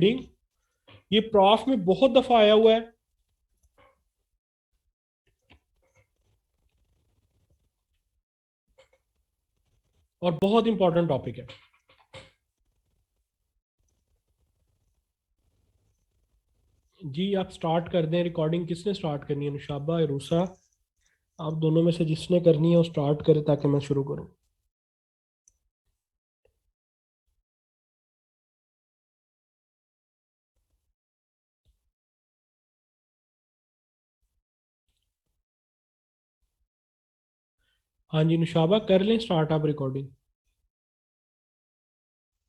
ये प्रॉफ में बहुत दफा आया हुआ है। और बहुत इंपॉर्टेंट टॉपिक है। जी आप स्टार्ट कर दें रिकॉर्डिंग। किसने स्टार्ट करनी है, नुशाबा या रूसा? आप दोनों में से जिसने करनी है वो स्टार्ट करे ताकि मैं शुरू करूं। हाँ जी नुशाबा कर लें स्टार्ट आप recording.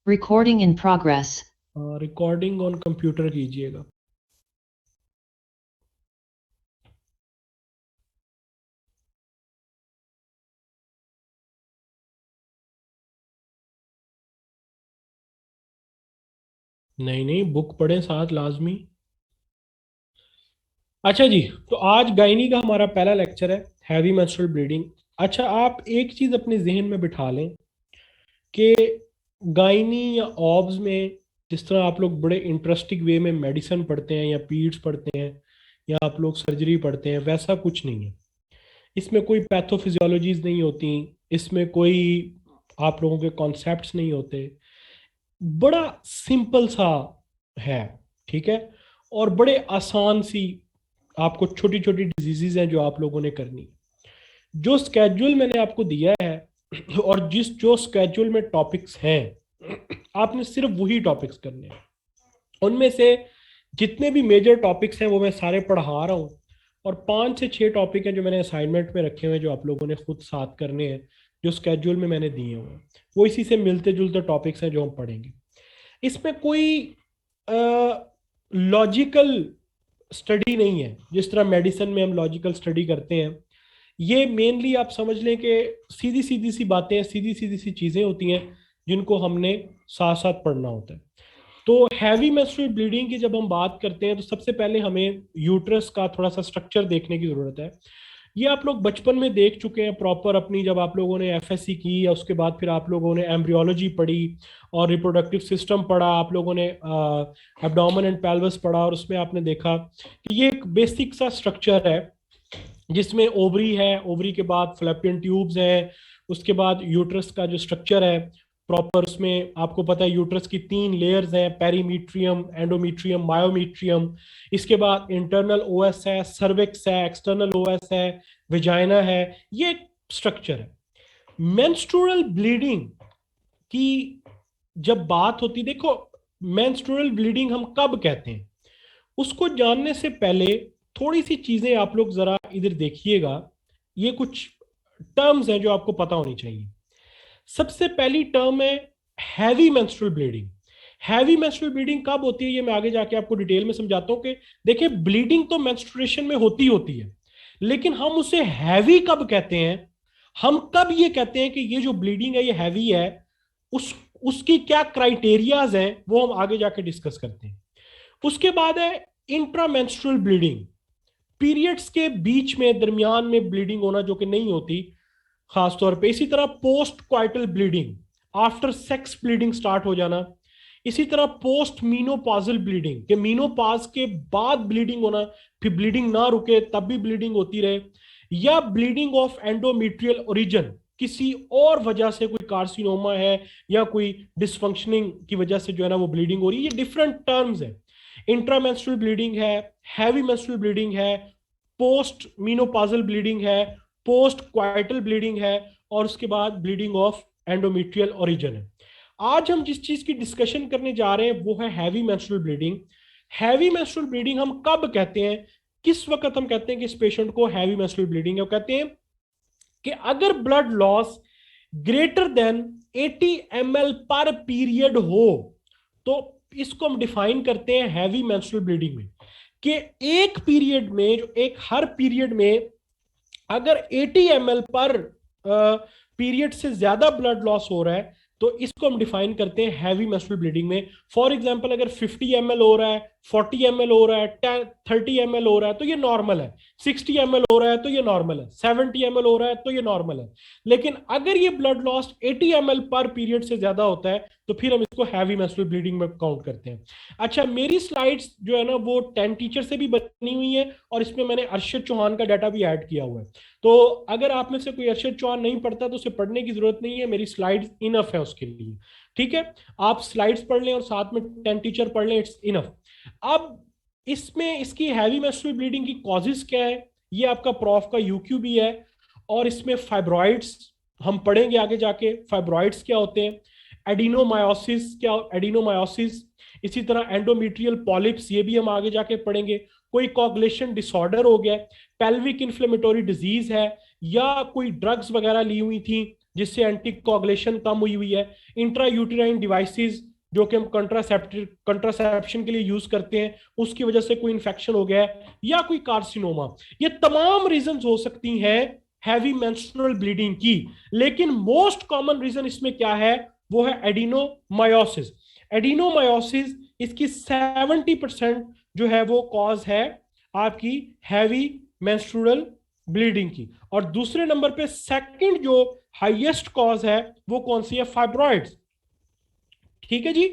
Recording in progress. Recording on computer कीजिएगा। नहीं नहीं बुक पढ़ें साथ लाजमी। अच्छा जी, तो आज गायनी का हमारा पहला लेक्चर है, हैवी मेंस्ट्रुअल ब्लीडिंग। अच्छा आप एक चीज अपने जहन में बिठा लें कि गायनी या ऑब्स में जिस तरह आप लोग बड़े इंटरेस्टिंग वे में मेडिसिन पढ़ते हैं या पीड्स पढ़ते हैं या आप लोग सर्जरी पढ़ते हैं, वैसा कुछ नहीं है। इसमें कोई पैथोफिजियोलॉजीज नहीं होती, इसमें कोई आप लोगों के कॉन्सेप्ट्स नहीं होते। बड़ा सिंपल सा है, ठीक है। और बड़े आसान सी आपको छोटी छोटी डिजीजेज हैं जो आप लोगों ने करनी है। जो स्केड्यूल मैंने आपको दिया है और जो स्केड्यूल में टॉपिक्स हैं, आपने सिर्फ वही टॉपिक्स करने हैं। उनमें से जितने भी मेजर टॉपिक्स हैं वो मैं सारे पढ़ा रहा हूँ। और 5 से 6 टॉपिक हैं जो मैंने असाइनमेंट में रखे हुए हैं जो आप लोगों ने खुद साथ करने हैं, जो स्केड्यूल में मैंने दिए हुए हैं। वो इसी से मिलते जुलते टॉपिक्स हैं जो हम पढ़ेंगे। इसमें कोई लॉजिकल स्टडी नहीं है जिस तरह मेडिसिन में हम लॉजिकल स्टडी करते हैं। ये मेनली आप समझ लें कि सीधी सीधी सी बातें, सीधी सीधी सी चीज़ें होती हैं जिनको हमने साथ साथ पढ़ना होता है। तो हैवी मेंस्ट्रुअल ब्लीडिंग की जब हम बात करते हैं तो सबसे पहले हमें यूट्रस का थोड़ा सा स्ट्रक्चर देखने की ज़रूरत है। ये आप लोग बचपन में देख चुके हैं प्रॉपर अपनी, जब आप लोगों ने एफएससी की या उसके बाद फिर आप लोगों ने एम्ब्रियोलॉजी पढ़ी और रिप्रोडक्टिव सिस्टम पढ़ा, आप लोगों ने एब्डोमेन एंड पेल्विस पढ़ा, और उसमें आपने देखा कि ये एक बेसिक सा स्ट्रक्चर है जिसमें ओवरी है, ओवरी के बाद फ्लैपियन ट्यूब्स हैं, उसके बाद यूट्रस का जो स्ट्रक्चर है प्रॉपर, उसमें आपको पता है यूट्रस की 3 लेयर्स हैं, पेरीमीट्रियम, एंडोमीट्रियम, मायोमीट्रियम। इसके बाद इंटरनल ओएस है, सर्विक्स है, एक्सटर्नल ओएस है, विजाइना है। ये स्ट्रक्चर है। मेंस्ट्रुअल ब्लीडिंग की जब बात होती, देखो मेंस्ट्रुअल ब्लीडिंग हम कब कहते हैं उसको जानने से पहले थोड़ी सी चीजें आप लोग जरा इधर देखिएगा। ये कुछ टर्म्स हैं जो आपको पता होनी चाहिए। सबसे पहली टर्म है heavy menstrual bleeding. Heavy menstrual bleeding कब होती है ये मैं आगे जाके आपको डिटेल में समझाता हूं कि देखिए ब्लीडिंग तो मेंस्ट्रुएशन में होती है, लेकिन हम उसे हैवी कब कहते हैं, हम कब ये कहते हैं कि ये जो ब्लीडिंग है ये हैवी है, उस उसकी क्या क्राइटेरियाज हैं वो हम आगे जाके डिस्कस करते हैं। उसके बाद है इंट्रामेंस्ट्रुअल ब्लीडिंग, पीरियड्स के बीच में दरमियान में ब्लीडिंग होना जो कि नहीं होती खासतौर पे। इसी तरह post क्वाइटल bleeding, after sex bleeding start हो जाना। इसी तरह पोस्ट मीनोपॉजल ब्लीडिंग, कि मीनोपॉज के बाद ब्लीडिंग होना, फिर ब्लीडिंग ना रुके तब भी ब्लीडिंग होती रहे। या ब्लीडिंग ऑफ एंडोमेट्रियल ओरिजिन, किसी और वजह से कोई कार्सिनोमा है या कोई डिसफंक्शनिंग की वजह से जो है ना वो ब्लीडिंग हो रही है। ये डिफरेंट टर्म्स है। इंट्रामेंस्ट्रुअल ब्लीडिंग है, हैवी मेंस्ट्रुअल ब्लीडिंग है, पोस्ट मीनोपॉजल ब्लीडिंग है, पोस्ट क्वाइटल ब्लीडिंग है, और उसके बाद ब्लीडिंग ऑफ एंडोमेट्रियल ओरिजिन है। आज हम जिस चीज की डिस्कशन करने जा रहे हैं वो है heavy menstrual bleeding. Heavy menstrual bleeding हम कब कहते हैं, किस वक्त हम कहते हैं कि इस पेशेंट को हैवी मेंस्ट्रुअल ब्लीडिंग है? वो कहते हैं कि अगर blood loss greater than 80 ml पर पीरियड हो, तो इसको हम डिफाइन करते हैं हैवी मेंस्ट्रुअल ब्लीडिंग में, कि एक पीरियड में, जो एक हर पीरियड में अगर 80 ml पर पीरियड से ज्यादा ब्लड लॉस हो रहा है तो इसको हम डिफाइन करते हैं हैवी मेंस्ट्रुअल ब्लीडिंग में। फॉर एग्जांपल अगर 50 ml हो रहा है 40 ml हो रहा है, 30 ml हो रहा है तो ये नॉर्मल है, 60 ml हो रहा है तो ये नॉर्मल है, 70 ml हो रहा है तो ये नॉर्मल है। लेकिन अगर ये ब्लड लॉस 80 ml पर पीरियड से ज्यादा होता है तो फिर हम इसको हैवी मेंस्ट्रुअल ब्लीडिंग में काउंट करते हैं। अच्छा, मेरी स्लाइड्स जो है ना वो 10 टीचर से भी बनी हुई है और इसमें मैंने अरशद चौहान का डाटा भी ऐड किया हुआ है। तो अगर आप में से कोई अरशद चौहान नहीं पढ़ता तो उसे पढ़ने की जरूरत नहीं है, मेरी स्लाइड्स इनफ है उसके लिए। ठीक है, आप स्लाइड्स पढ़ लें और साथ में 10 टीचर पढ़ लें, इट्स इनफ। अब इसमें इसकी हैवी मेंस्ट्रुअल ब्लीडिंग की कॉजेज क्या है, ये आपका प्रॉफ का यूक्यू भी है। और इसमें फाइब्रॉइड्स हम पढ़ेंगे आगे जाके, फाइब्रॉइड्स क्या होते हैं, एडिनोमायोसिस क्या, एडिनोमायोसिस, इसी तरह एंडोमेट्रियल पॉलिप्स, ये भी हम आगे जाके पढ़ेंगे। कोई कोगुलेशन डिसऑर्डर हो गया, पेल्विक इन्फ्लेमेटोरी डिजीज है, या कोई ड्रग्स वगैरह ली हुई थी जिससे एंटी कोगुलेशन कम हुई हुई है, इंट्रा यूटेराइन डिवाइसेस जो कि हम कंट्रासेप्शन के लिए यूज करते हैं उसकी वजह से कोई इंफेक्शन हो गया है, या कोई कार्सिनोमा, ये तमाम रीजंस हो सकती हैं हैवी मेंस्ट्रुअल ब्लीडिंग की। लेकिन मोस्ट कॉमन रीजन इसमें क्या है, वो है एडिनोमायोसिस। एडिनोमायोसिस इसकी 70% जो है वो कॉज है आपकी हैवी मेंस्ट्रुअल ब्लीडिंग की। और दूसरे नंबर पे सेकंड जो हाईएस्ट कॉज है वो कौन सी है, फाइब्रॉइड्स। ठीक है जी।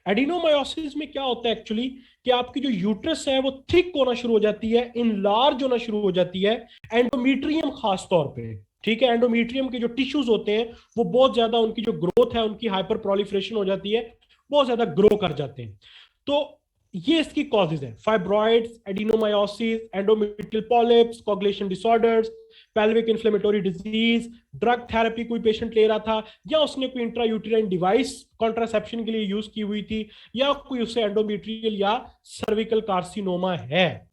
एडिनोमायोसिस में क्या होता है एक्चुअली, कि आपकी जो यूट्रस है वो थिक होना शुरू हो जाती है, इनलार्ज होना शुरू हो जाती है, एंडोमीट्रियम खास तौर पे। ठीक है, एंडोमीट्रियम के जो टिश्यूज होते हैं वो बहुत ज्यादा, उनकी जो ग्रोथ है उनकी हाइपर प्रोलिफरेशन हो जाती है, बहुत ज्यादा ग्रो कर जाते हैं। तो ये इसकी कॉजेज है, fibroids, adenomyosis, endometrial polyps, coagulation disorders, pelvic inflammatory disease, drug therapy कोई पेशेंट ले रहा था, या उसने कोई इंट्रायूटेराइन डिवाइस कॉन्ट्रासेप्शन के लिए यूज की हुई थी, या कोई उसे एंडोमेट्रियल या सर्विकल कार्सिनोमा है।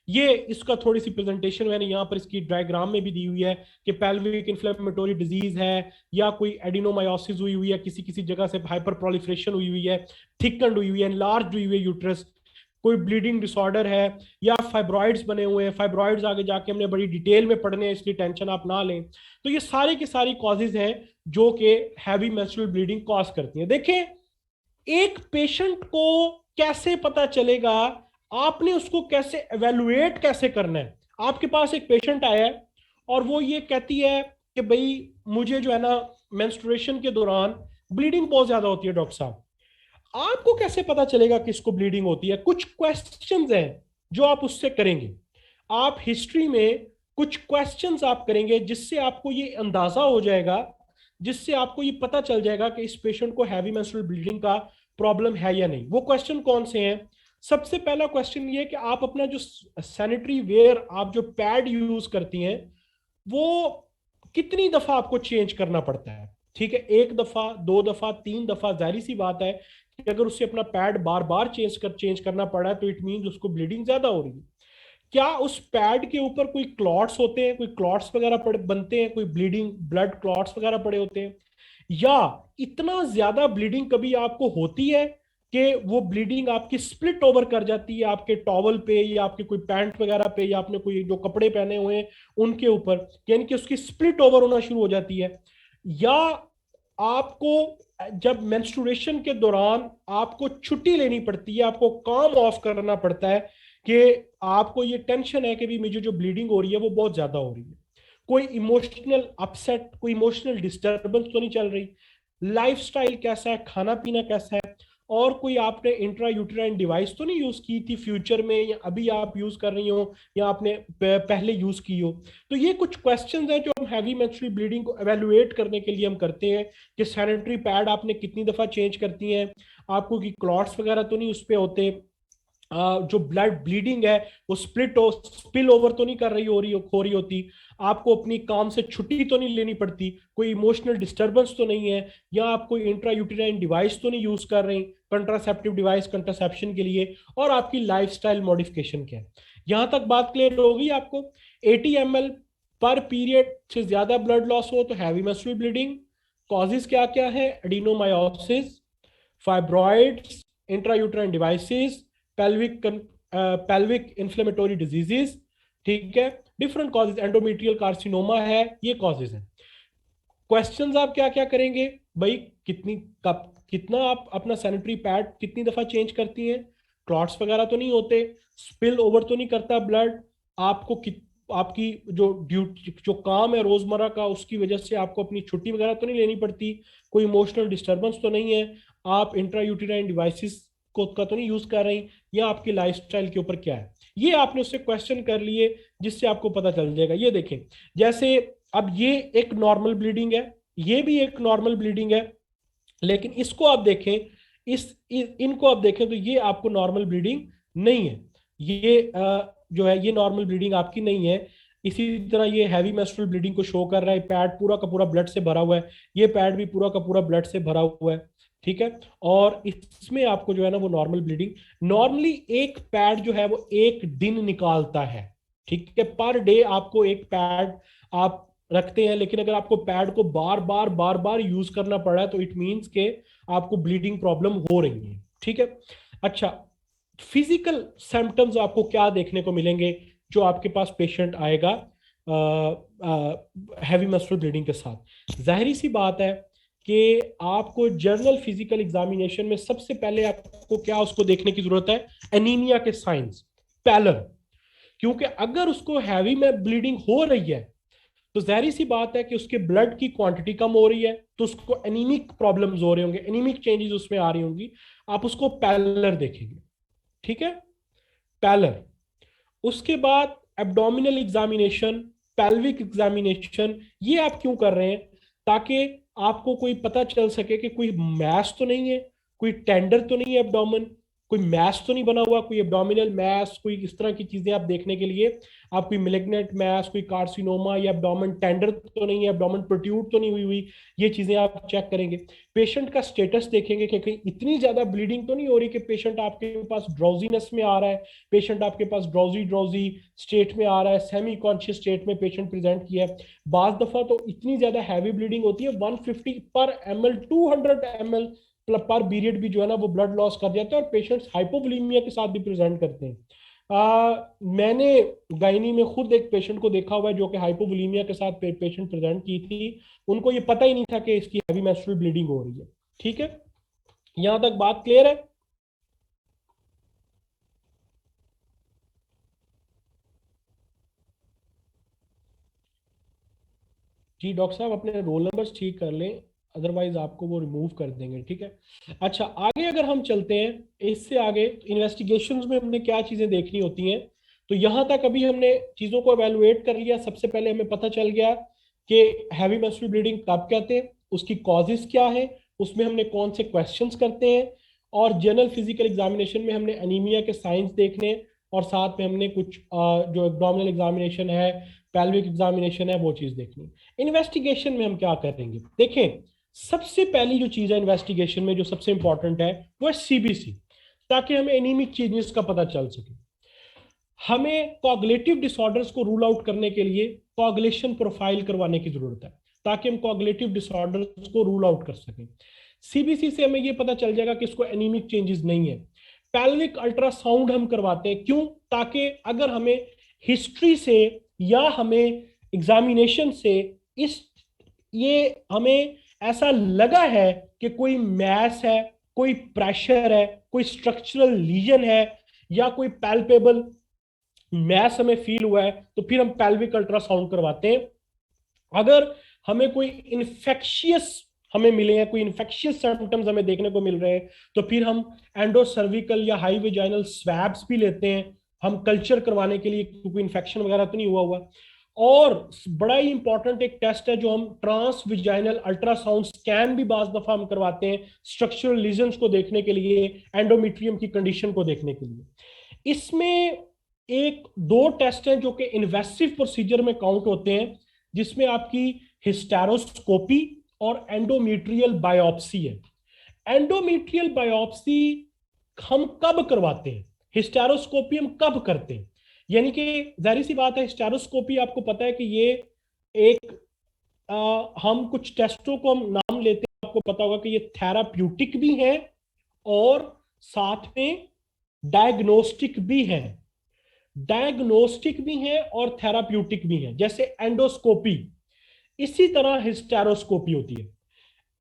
ये इसका थोड़ी सी प्रेजेंटेशन मैंने यहाँ पर इसकी डायग्राम में भी दी हुई है कि पेल्विक इन्फ्लेमेटोरी डिजीज है, या कोई एडिनोमायोसिस हुई हुई है, किसी किसी जगह से हाइपर प्रोलिफरेशन हुई हुई है, थिकन्ड हुई हुई है, लार्ज हुई हुई है यूट्रस, कोई ब्लीडिंग डिसऑर्डर है, या फाइब्रॉइड्स बने हुए हैं। फाइब्रॉइड्स आगे जाके हमने बड़ी डिटेल में पढ़ने हैं, इसलिए टेंशन आप ना लें। तो ये सारी की सारी कॉजेज हैं जो कि हैवी मेंस्ट्रुअल ब्लीडिंग कॉज करती हैं। देखें, एक पेशेंट को कैसे पता चलेगा, आपने उसको कैसे एवेलुएट कैसे करना है। आपके पास एक पेशेंट आया है और वो ये कहती है कि भाई मुझे जो है ना मेंस्ट्रुएशन के दौरान ब्लीडिंग बहुत ज्यादा होती है डॉक्टर साहब। आपको कैसे पता चलेगा किसको ब्लीडिंग होती है? कुछ क्वेश्चंस हैं जो आप उससे करेंगे। आप हिस्ट्री में कुछ क्वेश्चंस आप करेंगे जिससे आपको ये अंदाजा हो जाएगा, जिससे आपको ये पता चल जाएगा कि इस पेशेंट को हैवी मेंस्ट्रुअल ब्लीडिंग का प्रॉब्लम है या नहीं। वो क्वेश्चन कौन से हैं? सबसे पहला क्वेश्चन ये कि आप अपना जो सैनिटरी वेयर, आप जो पैड यूज करती हैं, वो कितनी दफा आपको चेंज करना पड़ता है। ठीक है, एक दफा, दो दफा, तीन दफा, जाहिर सी बात है कि अगर उसे अपना पैड बार बार चेंज करना पड़ा है तो इट मीन उसको ब्लीडिंग ज्यादा हो रही है। क्या उस पैड के ऊपर कोई क्लॉट्स होते हैं, कोई क्लॉट्स वगैरह पड़े बनते हैं, कोई ब्लीडिंग ब्लड क्लॉट्स वगैरह पड़े होते हैं, या इतना ज्यादा ब्लीडिंग कभी आपको होती है कि वो ब्लीडिंग आपकी स्प्लिट ओवर कर जाती है आपके टॉवल पे, या आपके कोई पैंट वगैरह पे, या आपने कोई जो कपड़े पहने हुए हैं उनके ऊपर, यानी कि उसकी स्प्लिट ओवर होना शुरू हो जाती है। या आपको जब मेंस्ट्रुएशन के दौरान आपको छुट्टी लेनी पड़ती है, आपको काम ऑफ करना पड़ता है कि आपको ये टेंशन है कि भी मुझे जो ब्लीडिंग हो रही है वो बहुत ज्यादा हो रही है। कोई इमोशनल अपसेट, कोई इमोशनल डिस्टर्बेंस तो नहीं चल रही, लाइफस्टाइल कैसा है, खाना पीना कैसा है, और कोई आपने इंट्रा यूटेराइन डिवाइस तो नहीं यूज की थी फ्यूचर में, या अभी आप यूज कर रही हो, या आपने पहले यूज की हो। तो ये कुछ क्वेश्चंस हैं जो हम हैवी मेंस्ट्रुअल ब्लीडिंग को एवेलुएट करने के लिए हम करते हैं कि सैनिटरी पैड आपने कितनी दफा चेंज करती हैं, आपको की क्लॉट्स वगैरह तो नहीं उस पे होते, जो ब्लड ब्लीडिंग है वो स्पिल ओवर तो नहीं कर रही हो रही होती, आपको अपनी काम से छुट्टी तो नहीं लेनी पड़ती, कोई इमोशनल डिस्टरबेंस तो नहीं है, या आप कोई इंट्रा यूटेराइन डिवाइस तो नहीं यूज कर रहे, कंट्रासेप्टिव डिवाइस कंट्रासेप्शन के लिए, और आपकी लाइफस्टाइल मॉडिफिकेशन क्या है। यहां तक बात क्लियर होगी आपको? 80 ml पर पीरियड से ज्यादा ब्लड लॉस हो तो हैवी मेंस्ट्रुअल ब्लीडिंग। कॉजेज क्या क्या है? Adenomyosis, fibroids, intra uterine devices, pelvic inflammatory diseases। ठीक है, डिफरेंट कॉजेज, एंडोमेट्रियल कार्सिनोमा है, ये कॉजेज हैं। क्वेश्चंस आप क्या क्या करेंगे भाई, कितनी कब कितना आप अपना सैनिटरी पैड कितनी दफा चेंज करती हैं? क्लॉट्स वगैरह तो नहीं होते? स्पिल ओवर तो नहीं करता ब्लड? आपको आपकी जो ड्यूटी जो काम है रोजमर्रा का, उसकी वजह से आपको अपनी छुट्टी वगैरह तो नहीं लेनी पड़ती? कोई इमोशनल डिस्टर्बेंस तो नहीं है? आप इंट्रा यूटेराइन डिवाइसेस को का तो नहीं यूज कर रही? या आपकी लाइफस्टाइल के ऊपर क्या है? ये आपने उससे क्वेश्चन कर लिए, जिससे आपको पता चल जाएगा। ये देखें, जैसे अब ये एक नॉर्मल ब्लीडिंग है, ये भी एक नॉर्मल ब्लीडिंग है, लेकिन इसको आप देखें, इनको आप देखें तो ये आपको नॉर्मल ब्लीडिंग नहीं है। ये जो है ये नॉर्मल ब्लीडिंग आपकी नहीं है। इसी तरह ये हैवी मेंस्ट्रुअल ब्लीडिंग को शो कर रहा है, पैड पूरा का पूरा ब्लड से भरा हुआ है, ये पैड भी पूरा का पूरा ब्लड से भरा हुआ है, ठीक है। और इसमें आपको जो है ना वो नॉर्मल ब्लीडिंग, नॉर्मली एक पैड जो है वो एक दिन निकालता है, ठीक है। पर डे आपको एक पैड आप रखते हैं, लेकिन अगर आपको पैड को बार बार यूज करना पड़ा है तो इट मींस के आपको ब्लीडिंग प्रॉब्लम हो रही है, ठीक है। अच्छा, फिजिकल सिम्टम्स आपको क्या देखने को मिलेंगे जो आपके पास पेशेंट आएगा हैवी मेंस्ट्रुअल ब्लीडिंग के साथ? जाहिर सी बात है कि आपको जर्नल फिजिकल एग्जामिनेशन में सबसे पहले आपको क्या उसको देखने की जरूरत है? एनीमिया के साइंस, पैलर। क्योंकि अगर उसको हैवी में ब्लीडिंग हो रही है तो जाहिर सी बात है कि उसके ब्लड की क्वांटिटी कम हो रही है, तो उसको एनीमिक प्रॉब्लम्स हो रहे होंगे, एनीमिक चेंजेस उसमें आ रही होंगी। आप उसको पैलर देखेंगे, ठीक है, पैलर। उसके बाद एब्डोमिनल एग्जामिनेशन, पेल्विक एग्जामिनेशन। ये आप क्यों कर रहे हैं? ताकि आपको कोई पता चल सके कि कोई मैस तो नहीं है, कोई टेंडर तो नहीं है एब्डोमेन, कोई मैस तो नहीं बना हुआ, कोई एब्डोमिनल मैस, कोई इस तरह की चीजें आप देखने के लिए, आप कोई मेलिग्नेंट मैस, कोई कार्सिनोमा या एब्डोमेन टेंडर तो नहीं है, एब्डोमेन प्रोट्रूड तो नहीं हुई हुई, ये चीजें आप चेक करेंगे। पेशेंट का स्टेटस देखेंगे कि कहीं इतनी ज्यादा ब्लीडिंग तो नहीं हो रही कि पेशेंट आपके पास ड्राउजीनेस में आ रहा है, पेशेंट आपके पास ड्राउजी ड्राउजी स्टेट में आ रहा है, सेमी कॉन्शियस स्टेट में पेशेंट प्रेजेंट किया है। बाज दफा तो इतनी ज्यादा हैवी ब्लीडिंग होती है, 150 पर एम एल, 200 ml पर पीरियड भी जो है ना वो ब्लड लॉस कर जाते हैं, और पेशेंट्स हाइपोवोलीमिया के साथ भी प्रेजेंट करते हैं। मैंने गायनी में खुद एक पेशेंट को देखा हुआ है जो कि हाइपोवोलीमिया के साथ पेशेंट प्रेजेंट की थी। उनको ये पता ही नहीं था कि इसकी हैवी मेंस्ट्रुअल ब्लीडिंग हो रही है, ठीक है। यहां तक बात क्लियर है? जी डॉक्टर साहब, अपने रोल नंबर्स ठीक कर लें, अदरवाइज आपको वो रिमूव कर देंगे, ठीक है। अच्छा, आगे अगर हम चलते हैं, इससे आगे इन्वेस्टिगेशंस में हमने क्या चीज़ें देखनी होती हैं, तो यहाँ तक अभी हमने चीज़ों को एवेलुएट कर लिया। सबसे पहले हमें पता चल गया कि हैवी मेंस्ट्रुअल ब्लीडिंग कब कहते हैं, उसकी कॉजेज क्या है, उसमें हमने कौन से क्वेश्चंस करते हैं, और जनरल फिजिकल एग्जामिनेशन में हमने एनीमिया के साइंस देखने हैं, और साथ में हमने कुछ जो एब्डोमिनल एग्जामिनेशन है, पेल्विक एग्जामिनेशन है, वो चीज़ देखनी है। इन्वेस्टिगेशन में हम क्या करेंगे? देखें, सबसे पहली जो चीज है इन्वेस्टिगेशन में जो सबसे इंपॉर्टेंट है वो है सीबीसी, ताकि हमें एनीमिक चेंजेस का पता चल सके। हमें कोगुलेटिव डिसऑर्डर्स को रूल आउट करने के लिए कोगुलेशन प्रोफाइल करवाने की जरूरत है, ताकि हम कोगुलेटिव डिसऑर्डर्स को रूल आउट कर सकें। सीबीसी से हमें यह पता चल जाएगा कि इसको एनीमिक चेंजेस नहीं है। पेल्विक अल्ट्रासाउंड हम करवाते हैं, क्यों? ताकि अगर हमें हिस्ट्री से या हमें एग्जामिनेशन से इस ये हमें ऐसा लगा है कि कोई मैस है, कोई प्रेशर है, कोई स्ट्रक्चरल लीजन है, या कोई पैल्पेबल मैस हमें फील हुआ है, तो फिर हम पेल्विक अल्ट्रासाउंड करवाते हैं। अगर हमें कोई इन्फेक्शियस हमें मिले हैं, कोई इन्फेक्शियस सिम्टम्स हमें देखने को मिल रहे हैं, तो फिर हम एंडोसर्विकल या हाई वेजाइनल स्वैब्स भी लेते हैं, हम कल्चर करवाने के लिए, क्योंकि इन्फेक्शन वगैरह तो नहीं हुआ। और बड़ा ही इंपॉर्टेंट एक टेस्ट है जो हम ट्रांस विजाइनल अल्ट्रासाउंड स्कैन भी बाज दफा हम करवाते हैं, स्ट्रक्चरल लीजन्स को देखने के लिए, एंडोमेट्रियम की कंडीशन को देखने के लिए। इसमें एक दो टेस्ट हैं जो कि इन्वेसिव प्रोसीजर में काउंट होते हैं, जिसमें आपकी हिस्टेरोस्कोपी और एंडोमेट्रियल बायोप्सी है। एंडोमेट्रियल बायोप्सी हम कब करवाते हैं, हिस्टेरोस्कोपी हम कब करते हैं? यानी कि जाहिर सी बात है, हिस्टेरोस्कोपी आपको पता है कि ये एक हम कुछ टेस्टों को हम नाम लेते हैं, आपको पता होगा कि ये थेराप्यूटिक भी है और साथ में डायग्नोस्टिक भी है। डायग्नोस्टिक भी है और थेराप्यूटिक भी है, जैसे एंडोस्कोपी, इसी तरह हिस्टेरोस्कोपी होती है।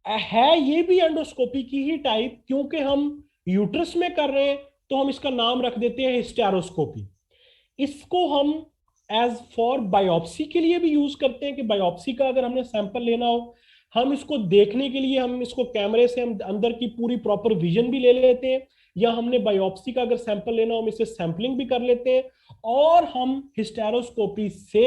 है ये भी एंडोस्कोपी की ही टाइप, क्योंकि हम यूट्रस में कर रहे हैं तो हम इसका नाम रख देते हैं हिस्टेरोस्कोपी। इसको हम एज फॉर बायोप्सी के लिए भी यूज करते हैं कि बायोप्सी का अगर हमने सैंपल लेना हो, हम इसको देखने के लिए हम इसको कैमरे से हम अंदर की पूरी प्रॉपर विजन भी ले लेते हैं, या हमने बायोप्सी का अगर सैंपल लेना हो हम इससे सैंपलिंग भी कर लेते हैं। और हम हिस्टेरोस्कोपी से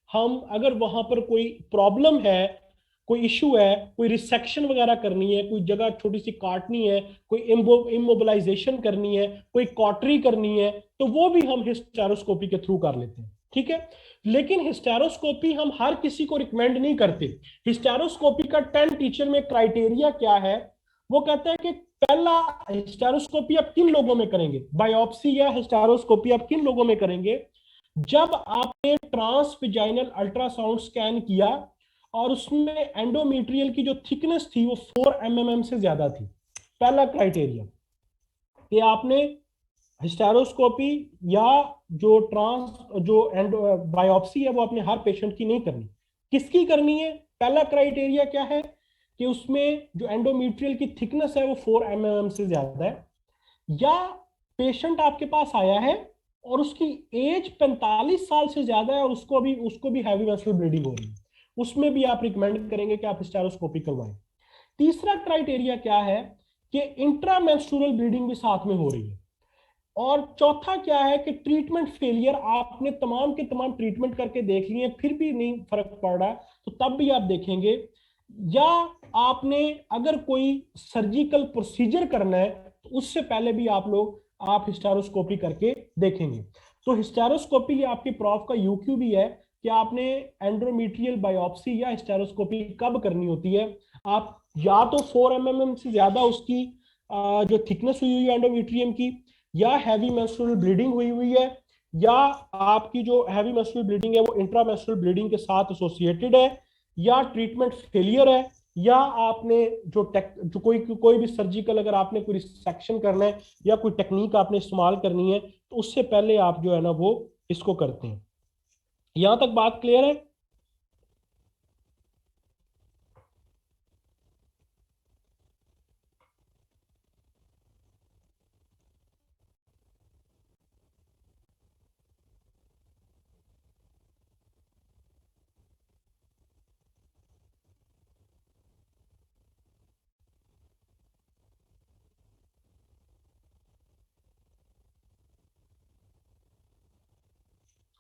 हम अगर वहां पर कोई प्रॉब्लम है, कोई इश्यू है, कोई रिसेक्शन वगैरह करनी है, कोई जगह छोटी सी काटनी है, कोई इमोबिलाइजेशन करनी है, कोई कॉटरी करनी है, तो वो भी हम हिस्टेरोस्कोपी के थ्रू कर लेते हैं। ठीक है, लेकिन हिस्टेरोस्कोपी हम हर किसी को रिकमेंड नहीं करते। हिस्टेरोस्कोपी का 10 टीचर में क्राइटेरिया क्या है, वो कहता है कि पहला, हिस्टेरोस्कोपी आप किन लोगों में करेंगे, बायोप्सी या हिस्टेरोस्कोपी आप किन लोगों में करेंगे, जब आपने ट्रांसविजाइनल अल्ट्रासाउंड स्कैन किया और उसमें एंडोमेट्रियल की जो थिकनेस थी वो 4 mm से ज्यादा थी। पहला क्राइटेरिया कि आपने हिस्टेरोस्कोपी या जो एंडो बायोप्सी है वो आपने हर पेशेंट की नहीं करनी। किसकी करनी है? पहला क्राइटेरिया क्या है कि उसमें जो एंडोमेट्रियल की थिकनेस है वो 4 mm से ज्यादा है, या पेशेंट आपके पास आया है और उसकी एज 45 साल से ज्यादा है और उसको भी हैवी वेसल ब्लीडिंग हो रही है, उसमें भी आप रिकमेंड करेंगे कि आप हिस्टेरोस्कोपी करवाएं। तीसरा क्राइटेरिया क्या है कि इंट्रामेंस्ट्रुअल ब्लीडिंग भी साथ में हो रही है। और चौथा क्या है कि ट्रीटमेंट फेलियर, आपने तमाम के तमाम ट्रीटमेंट करके देख लिए फिर भी नहीं फर्क पड़ रहा, तो तब भी आप देखेंगे। या आपने अगर कोई सर्जिकल प्रोसीजर करना है तो उससे पहले भी आप हिस्टेरोस्कोपी करके देखेंगे। तो हिस्टेरोस्कोपी लिए आपके प्रॉफ का यूक्यू भी है कि आपने एंडोमेट्रियल बायोप्सी या हिस्टेरोस्कोपी कब करनी होती है। आप या तो 4 mm से ज्यादा उसकी जो थिकनेस हुई हुई है एंडोमेट्रियम की, या हैवी मेंस्ट्रुअल ब्लीडिंग हुई हुई है, या आपकी जो हैवी मेंस्ट्रुअल ब्लीडिंग है वो इंट्रामेंस्ट्रुअल ब्लीडिंग के साथ एसोसिएटेड है, या ट्रीटमेंट फेलियर है, या आपने जो कोई भी सर्जिकल अगर आपने कोई रिसेक्शन करना है या कोई टेक्निक आपने इस्तेमाल करनी है तो उससे पहले आप जो है ना वो इसको करते हैं। यहां तक बात क्लियर है?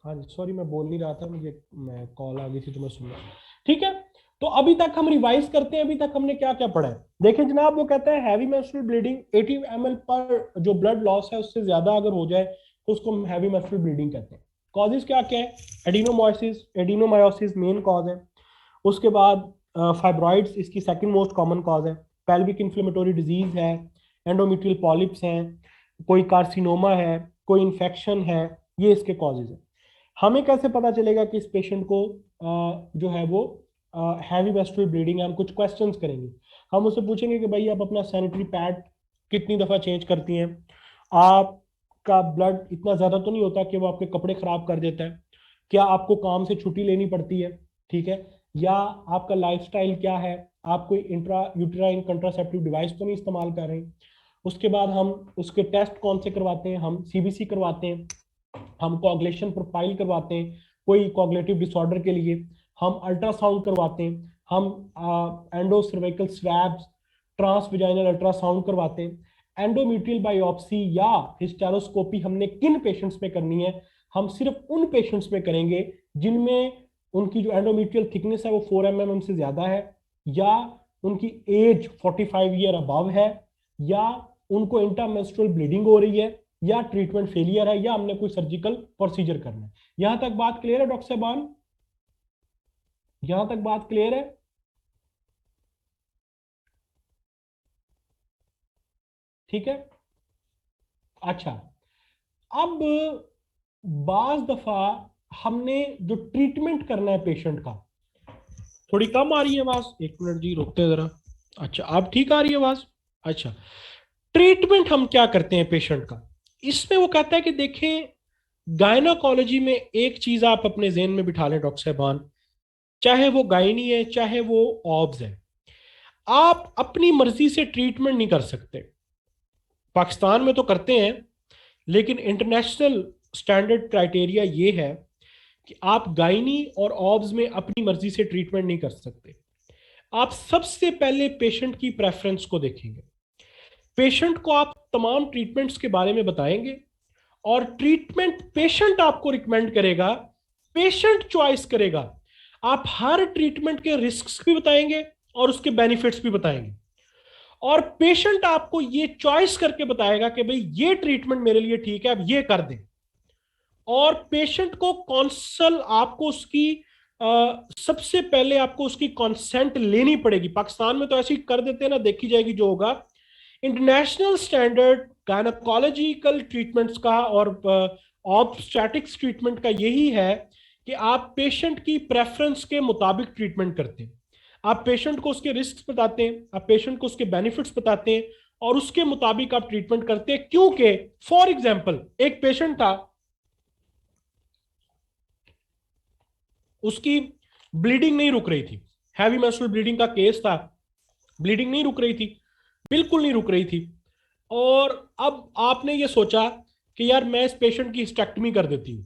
हाँ जी, सॉरी मैं बोल नहीं रहा था, मुझे मैं कॉल आ गई थी तो मैं सुन रहा। ठीक है, तो अभी तक हम रिवाइज करते हैं, अभी तक हमने क्या क्या पढ़ा है। देखिए जनाब, वो कहता है हैवी मेंस्ट्रुअल ब्लीडिंग 80 ml पर जो ब्लड लॉस है उससे ज्यादा अगर हो जाए तो उसको हम हैवी मेंस्ट्रुअल ब्लीडिंग कहते हैं। कॉजेज क्या क्या है? एडिनोमायोसिस मेन कॉज है। उसके बाद फाइब्रॉइड्स इसकी सेकंड मोस्ट कॉमन कॉज है। पेल्विक इन्फ्लेमेटरी डिजीज है, एंडोमेट्रियल पॉलिप्स हैं, कोई कार्सिनोमा है, कोई इन्फेक्शन है, ये इसके कॉजेज है। हमें कैसे पता चलेगा कि इस पेशेंट को जो है वो हैवी वेस्ट्रल ब्लीडिंग है? हम कुछ क्वेश्चंस करेंगे। हम उससे पूछेंगे कि भाई आप अपना सैनिटरी पैड कितनी दफा चेंज करती हैं, आपका ब्लड इतना ज्यादा तो नहीं होता कि वो आपके कपड़े खराब कर देता है, क्या आपको काम से छुट्टी लेनी पड़ती है, ठीक है, या आपका लाइफस्टाइल क्या है, आप कोई इंट्रा यूटेराइन कंट्रासेप्टिव डिवाइस तो नहीं इस्तेमाल कर रहे हैं। उसके बाद हम उसके टेस्ट कौन से करवाते हैं? हम सीबीसी करवाते हैं, हम कोagulation प्रोफाइल करवाते हैं कोई कोगुलेटिव डिसऑर्डर के लिए, हम अल्ट्रासाउंड करवाते हैं, हम एंडो सर्वाइकल स्वैब्स, ट्रांसविजाइनल अल्ट्रासाउंड करवाते हैं। एंडोमेट्रियल बायोप्सी या हिस्टेरोस्कोपी हमने किन पेशेंट्स में करनी है? हम सिर्फ उन पेशेंट्स में करेंगे जिनमें उनकी जो एंडोमेट्रियल थिकनेस है वो 4 mm से ज्यादा है, या उनकी एज 45 ईयर अबव है, या उनको इंटरमेंस्ट्रुअल ब्लीडिंग हो रही है, या ट्रीटमेंट फेलियर है, या हमने कोई सर्जिकल प्रोसीजर करना है। यहां तक बात क्लियर है डॉक्टर साहबान? यहां तक बात क्लियर है? ठीक है। अच्छा, अब बाज दफा हमने जो ट्रीटमेंट करना है पेशेंट का, थोड़ी कम आ रही है आवाज, एक मिनट जी रुकते जरा। अच्छा, अब ठीक आ रही है आवाज? अच्छा, ट्रीटमेंट हम क्या करते हैं पेशेंट का, इसमें वो कहता है कि देखें, गायनाकोलॉजी में एक चीज आप अपने जेहन में बिठा लें डॉक्टर साहबान, चाहे वो गायनी है चाहे वो ऑब्स है, आप अपनी मर्जी से ट्रीटमेंट नहीं कर सकते। पाकिस्तान में तो करते हैं, लेकिन इंटरनेशनल स्टैंडर्ड क्राइटेरिया ये है कि आप गायनी और ऑब्स में अपनी मर्जी से ट्रीटमेंट नहीं कर सकते। आप सबसे पहले पेशेंट की प्रेफरेंस को देखेंगे। पेशेंट को आप तमाम ट्रीटमेंट्स के बारे में बताएंगे और ट्रीटमेंट पेशेंट आपको रिकमेंड करेगा, पेशेंट चॉइस करेगा। आप हर ट्रीटमेंट के रिस्क्स भी बताएंगे और उसके बेनिफिट्स भी बताएंगे, और पेशेंट आपको ये चॉइस करके बताएगा कि भाई ये ट्रीटमेंट मेरे लिए ठीक है, अब ये कर दें। और पेशेंट को कौंसल आपको उसकी सबसे पहले आपको उसकी कंसेंट लेनी पड़ेगी। पाकिस्तान में तो ऐसे ही कर देते हैं ना, देखी जाएगी जो होगा। इंटरनेशनल स्टैंडर्ड गायनेकोलॉजिकल ट्रीटमेंट्स का और ऑब्स्टेटिक्स ट्रीटमेंट का यही है कि आप पेशेंट की प्रेफरेंस के मुताबिक ट्रीटमेंट करते हैं। आप पेशेंट को उसके रिस्क बताते हैं, आप पेशेंट को उसके बेनिफिट्स बताते हैं, और उसके मुताबिक आप ट्रीटमेंट करते हैं। क्योंकि फॉर एग्जाम्पल एक पेशेंट था, उसकी ब्लीडिंग नहीं रुक रही थी, हैवी मेंस्ट्रुअल ब्लीडिंग का केस था, ब्लीडिंग नहीं रुक रही थी, बिल्कुल नहीं रुक रही थी। और अब आपने ये सोचा कि यार मैं इस पेशेंट की हिस्टेक्टमी कर देती हूँ।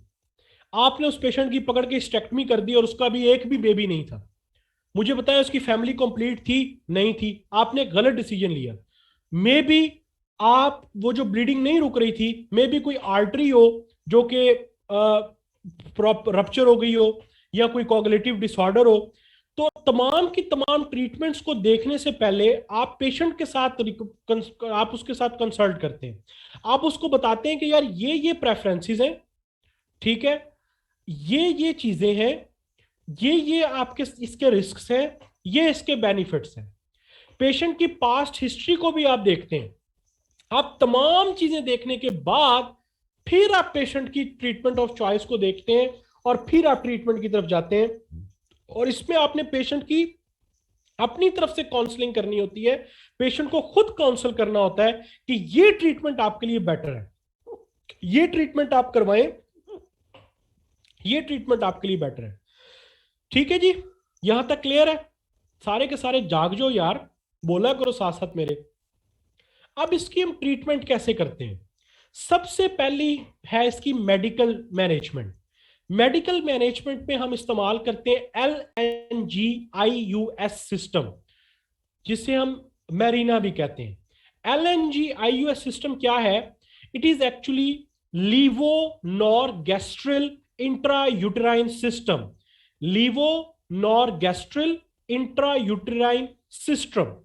आपने उस पेशेंट की पकड़ के हिस्टेक्टमी कर दी और उसका भी एक भी बेबी नहीं था। मुझे बताया उसकी फैमिली कंप्लीट थी नहीं थी, आपने गलत डिसीजन लिया। मे बी आप वो जो ब्लीडिंग नहीं रुक रही थी, मे बी कोई आर्टरी हो जो कि रप्चर हो गई हो, या कोई कॉग्निटिव डिसऑर्डर हो। तो तमाम की तमाम ट्रीटमेंट्स को देखने से पहले आप पेशेंट के साथ आप उसके साथ कंसल्ट करते हैं। आप उसको बताते हैं कि यार ये प्रेफरेंसेस हैं, ठीक है, ये चीजें हैं, ये आपके इसके रिस्क हैं, ये इसके बेनिफिट्स हैं। पेशेंट की पास्ट हिस्ट्री को भी आप देखते हैं। आप तमाम चीजें देखने के बाद फिर आप पेशेंट की ट्रीटमेंट ऑफ चॉइस को देखते हैं और फिर आप ट्रीटमेंट की तरफ जाते हैं। और इसमें आपने पेशेंट की अपनी तरफ से काउंसलिंग करनी होती है, पेशेंट को खुद काउंसल करना होता है कि ये ट्रीटमेंट आपके लिए बेटर है, ये ट्रीटमेंट आप करवाएं, ये ट्रीटमेंट आपके लिए बेटर है। ठीक है जी, यहां तक क्लियर है? सारे के सारे जाग जाओ यार, बोला करो साथ साथ मेरे। अब इसकी हम ट्रीटमेंट कैसे करते हैं? सबसे पहली है इसकी मेडिकल मैनेजमेंट। मेडिकल मैनेजमेंट में हम इस्तेमाल करते हैं LNGIUS सिस्टम, जिसे हम मैरीना भी कहते हैं। LNGIUS सिस्टम क्या है? It is actually levonorgestrel intrauterine system. Levonorgestrel intrauterine system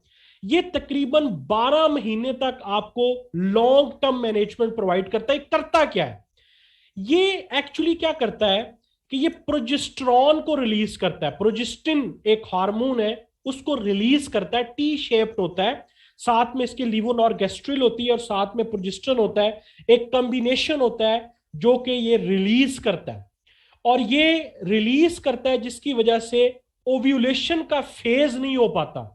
ये तकरीबन 12 महीने तक आपको लॉन्ग टर्म मैनेजमेंट प्रोवाइड करता है। करता क्या है ये? एक्चुअली क्या करता है कि ये प्रोजेस्टेरॉन को रिलीज करता है। प्रोजेस्टिन एक हार्मोन है, उसको रिलीज करता है, टी शेप्ड होता है, साथ में इसके लीवोनॉर्गेस्ट्रिल होती है और साथ में प्रोजेस्टेरॉन होता है। एक कॉम्बिनेशन होता है जो कि ये रिलीज करता है, और ये रिलीज करता है जिसकी वजह से ओव्यूलेशन का फेज नहीं हो पाता।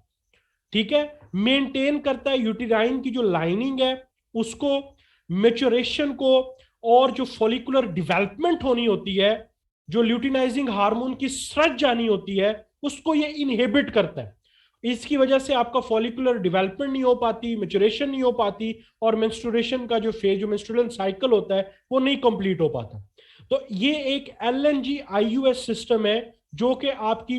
ठीक है, मेंटेन करता है यूटेराइन की जो लाइनिंग है उसको, मेच्योरेशन को, और जो फॉलिकुलर डेवलपमेंट होनी होती है, जो ल्यूटिनाइजिंग हार्मोन की स्रज जानी होती है, उसको ये इनहिबिट करता है। इसकी वजह से आपका फॉलिकुलर डेवलपमेंट नहीं हो पाती, मेच्योरेशन नहीं हो पाती, और मेंस्ट्रुएशन का जो फेज, जो मेंस्ट्रुअल साइकिल होता है, वो नहीं कंप्लीट हो पाता। तो ये एक LNGIUS सिस्टम है जो कि आपकी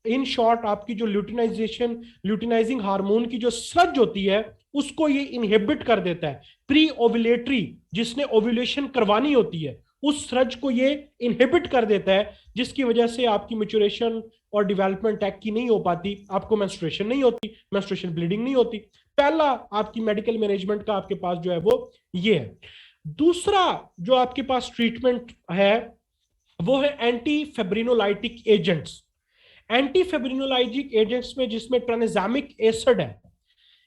इन शॉर्ट आपकी जो ल्यूटिनाइजिंग हार्मोन की जो स्रज होती है उसको ये इनहिबिट कर देता है। प्री ओव्यूलेटरी, जिसने ओव्यूलेशन करवानी होती है, उस स्रज को ये इनहिबिट कर देता है, जिसकी वजह से आपकी मैच्योरेशन और डेवलपमेंट टैक की नहीं हो पाती, आपको मेंस्ट्रुएशन नहीं होती, मेंस्ट्रुएशन ब्लीडिंग नहीं होती। पहला आपकी मेडिकल मैनेजमेंट का आपके पास जो है वो ये है। दूसरा जो आपके पास ट्रीटमेंट है वो है एंटी फेब्रिनोलाइटिक एजेंट्स। एंटी फेब्रिनोलाइटिक एजेंट्स में जिसमें ट्रांएग्जामिक एसिड है,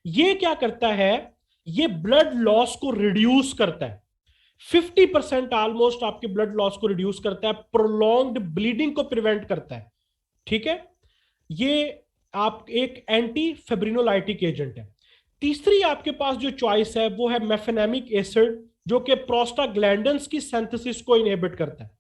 ये क्या करता है? ये ब्लड लॉस को रिड्यूस करता है, 50% ऑलमोस्ट आपके ब्लड लॉस को रिड्यूस करता है, प्रोलॉन्ग्ड ब्लीडिंग को प्रिवेंट करता है। ठीक है, ये आप एक एंटी फेब्रिनोलाइटिक एजेंट है। तीसरी आपके पास जो चॉइस है वो है मेफेनेमिक एसिड, जो कि प्रोस्टाग्लैंडिन्स की सिंथेसिस को इनहिबिट करता है,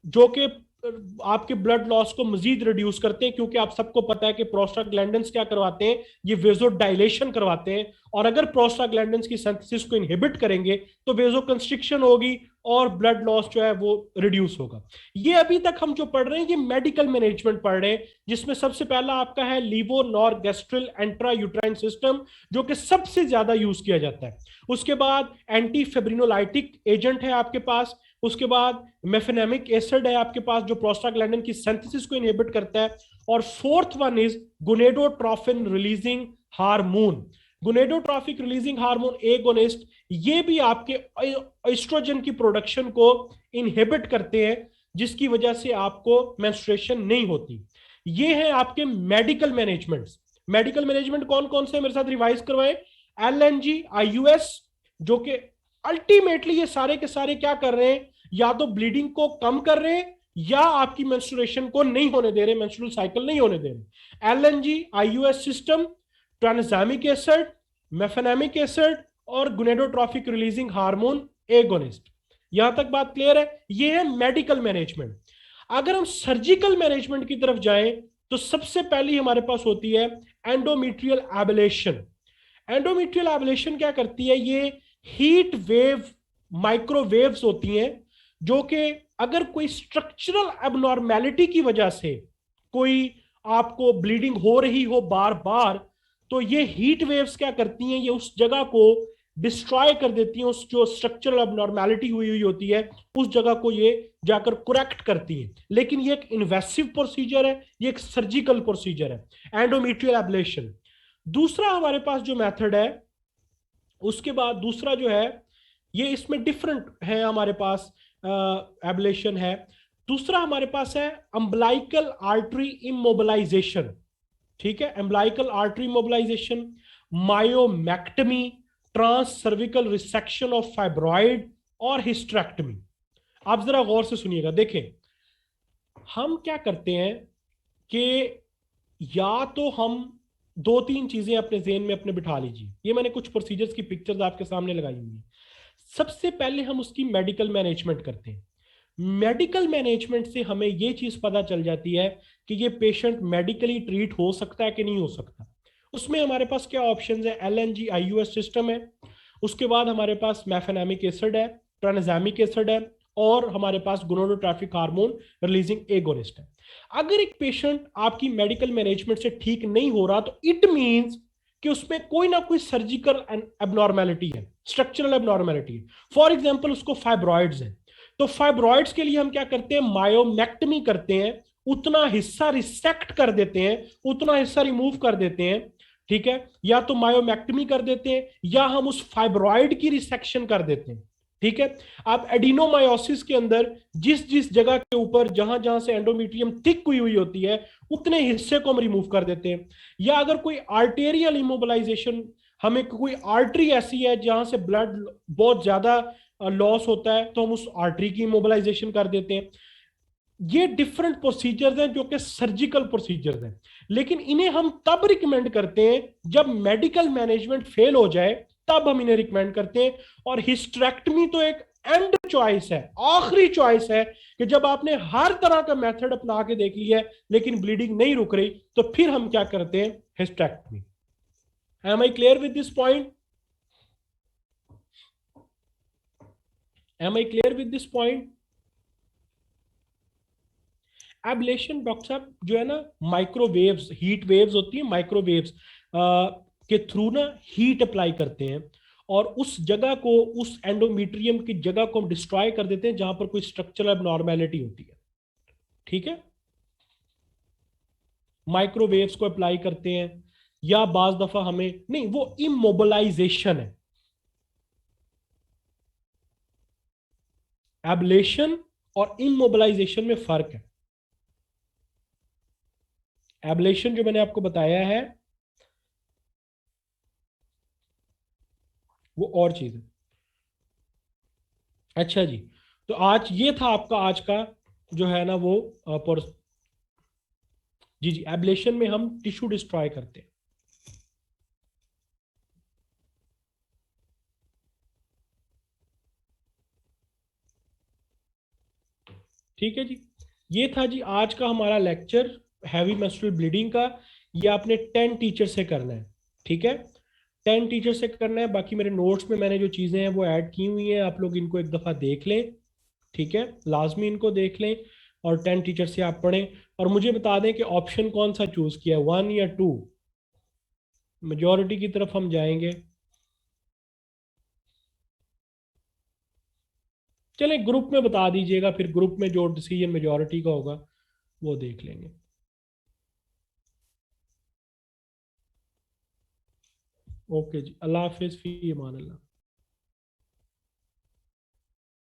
जो कि आपके ब्लड लॉस को मजीद रिड्यूस करते हैं, क्योंकि आप सबको पता है कि प्रोस्टाग्लैंडिन्स क्या करवाते हैं, ये वेजोडाइलेशन करवाते हैं, और अगर प्रोस्टाग्लैंडिन्स की सिंथेसिस को इनहिबिट करेंगे तो वेजोकंस्ट्रिक्शन होगी और ब्लड लॉस जो है वो रिड्यूस होगा। ये अभी तक हम जो पढ़ रहे हैं ये मेडिकल मैनेजमेंट पढ़ रहे हैं, जिसमें सबसे पहला आपका है लीवोनॉर्गेस्ट्रल इंट्रा यूट्राइन सिस्टम, जो कि सबसे ज्यादा यूज किया जाता है। उसके बाद एंटी फेब्रिनोलाइटिक एजेंट है आपके पास। उसके बाद मेफेनेमिक एसिड है आपके पास, जो प्रोस्टाग्लैंडिन की सिंथेसिस को इनहिबिट करता है। और fourth one is gonadotropin releasing hormone, gonadotropic releasing hormone agonist. ये भी आपके एस्ट्रोजन की प्रोडक्शन को इनहिबिट करते हैं, जिसकी वजह से आपको मेंस्ट्रुएशन नहीं होती। ये है आपके मेडिकल मैनेजमेंट। मेडिकल मैनेजमेंट कौन कौन से मेरे साथ रिवाइज करवाएं? एलएनजी, आईयूएस, जो कि अल्टीमेटली ये सारे के सारे क्या कर रहे हैं, या तो ब्लीडिंग को कम कर रहे हैं या आपकी मेंस्ट्रुएशन को नहीं होने दे रहे, मेंस्ट्रुअल साइकिल नहीं होने दे रहे। LNG, IUS system, tranexamic acid, mefenamic acid और गुनेडोट्रोफिक रिलीजिंग हार्मोन एगोनिस्ट। यहां तक बात क्लियर है? ये है मेडिकल मैनेजमेंट। अगर हम सर्जिकल मैनेजमेंट की तरफ जाएं तो सबसे पहली हमारे पास होती है एंडोमेट्रियल एब्लेशन। एंडोमेट्रियल एब्लेशन क्या करती है? ये हीट वेव माइक्रोवेव्स होती हैं, जो कि अगर कोई स्ट्रक्चरल एबनॉर्मेलिटी की वजह से कोई आपको ब्लीडिंग हो रही हो बार बार, तो ये हीट वेव्स क्या करती हैं, ये उस जगह को डिस्ट्रॉय कर देती हैं, उस जो स्ट्रक्चरल एबनॉर्मेलिटी हुई हुई होती है उस जगह को ये जाकर करेक्ट करती है। लेकिन ये एक इन्वेसिव प्रोसीजर है, ये एक सर्जिकल प्रोसीजर है, एंडोमेट्रियल एब्लेशन। दूसरा हमारे पास जो मेथड है, उसके बाद दूसरा जो है, ये इसमें डिफरेंट है हमारे पास, एब्लेशन है। दूसरा हमारे पास है अम्बलाइकल आर्टरी इमोबिलाइजेशन। ठीक है, umbilical artery mobilization, myomectomy, transcervical resection of fibroid और हिस्ट्रेक्टमी। आप जरा गौर से सुनिएगा। देखें, हम क्या करते हैं कि या तो हम दो तीन चीजें अपने जेहन में अपने बिठा लीजिए। ये मैंने कुछ प्रोसीजर्स की पिक्चर्स आपके सामने लगाई हुई है। सबसे पहले हम उसकी मेडिकल मैनेजमेंट करते हैं। मेडिकल मैनेजमेंट से हमें यह चीज पता चल जाती है कि ये पेशेंट मेडिकली ट्रीट हो सकता है कि नहीं हो सकता। उसमें हमारे पास क्या ऑप्शंस है? एलएनजी, आईयूएस सिस्टम है। उसके बाद हमारे पास मेफेनेमिक एसिड है, ट्रांसैमिक एसिड है, और हमारे पास गोनाडोट्रोपिक हार्मोन रिलीजिंग एगोनिस्ट है। अगर एक पेशेंट आपकी मेडिकल मैनेजमेंट से ठीक नहीं हो रहा तो इट मींस कि उसमें कोई ना कोई सर्जिकल एबनॉर्मेलिटी है, स्ट्रक्चरल एबनॉर्मेलिटी है। फॉर एग्जांपल उसको फाइब्रॉइड्स है, तो फाइब्रॉइड्स के लिए हम क्या करते हैं? मायोमेक्टमी करते हैं, उतना हिस्सा रिसेक्ट कर देते हैं, उतना हिस्सा रिमूव कर देते हैं। ठीक है, या तो मायोमेक्टमी कर देते हैं या हम उस फाइब्रॉइड की रिसेक्शन कर देते हैं। ठीक है, आप एडिनोमायोसिस के अंदर जिस जिस जगह के ऊपर जहां जहां से एंडोमेट्रियम थिक हुई हुई होती है उतने हिस्से को हम रिमूव कर देते हैं। या अगर कोई आर्टेरियल इमोबिलाइजेशन, हमें कोई आर्टरी ऐसी है जहां से ब्लड बहुत ज्यादा लॉस होता है, तो हम उस आर्टरी की इमोबिलाइजेशन कर देते हैं। ये डिफरेंट प्रोसीजर्स हैं जो कि सर्जिकल प्रोसीजर्स हैं, लेकिन इन्हें हम तब रिकमेंड करते हैं जब मेडिकल मैनेजमेंट फेल हो जाए, तब हम इन्हें रिकमेंड करते हैं। और हिस्ट्रेक्टमी तो एक एंड चॉइस है, आखिरी चॉइस है, कि जब आपने हर तरह का मेथड अपना के देख लिया है लेकिन ब्लीडिंग नहीं रुक रही, तो फिर हम क्या करते हैं? Hysterectomy. Am I clear with this point? Am I clear with this point? Ablation doctor साहब जो है ना, माइक्रोवेव्स, हीट वेव्स होती है, माइक्रोवेव्स के थ्रू ना हीट अप्लाई करते हैं और उस जगह को, उस एंडोमीट्रियम की जगह को हम डिस्ट्रॉय कर देते हैं जहां पर कोई स्ट्रक्चरल एबनॉर्मेलिटी होती है। ठीक है, माइक्रोवेव्स को अप्लाई करते हैं, या बाज दफा हमें नहीं, वो इमोबिलाइजेशन है। एब्लेशन और इमोबिलाइजेशन में फर्क है। एब्लेशन जो मैंने आपको बताया है वो और चीज है। अच्छा जी, तो आज ये था आपका आज का जो है ना वो जी जी, एब्लेशन में हम टिश्यू डिस्ट्रॉय करते हैं। ठीक है जी, ये था जी आज का हमारा लेक्चर हैवी मेंस्ट्रुअल ब्लीडिंग का। ये आपने 10 टीचर से करना है, ठीक है? 10 टीचर से करना है। बाकी मेरे नोट्स में मैंने जो चीज़ें हैं वो ऐड की हुई हैं, आप लोग इनको एक दफ़ा देख लें, ठीक है? लाजमी इनको देख लें और 10 टीचर से आप पढ़ें। और मुझे बता दें कि ऑप्शन कौन सा चूज़ किया, 1 या 2? मेजॉरिटी की तरफ हम जाएंगे। चलें ग्रुप में बता दीजिएगा, फिर ग्रुप में जो डिसीजन मेजॉरिटी का होगा वो देख लेंगे। ओके जी, अल्लाह हाफिज़, फी अमान अल्लाह।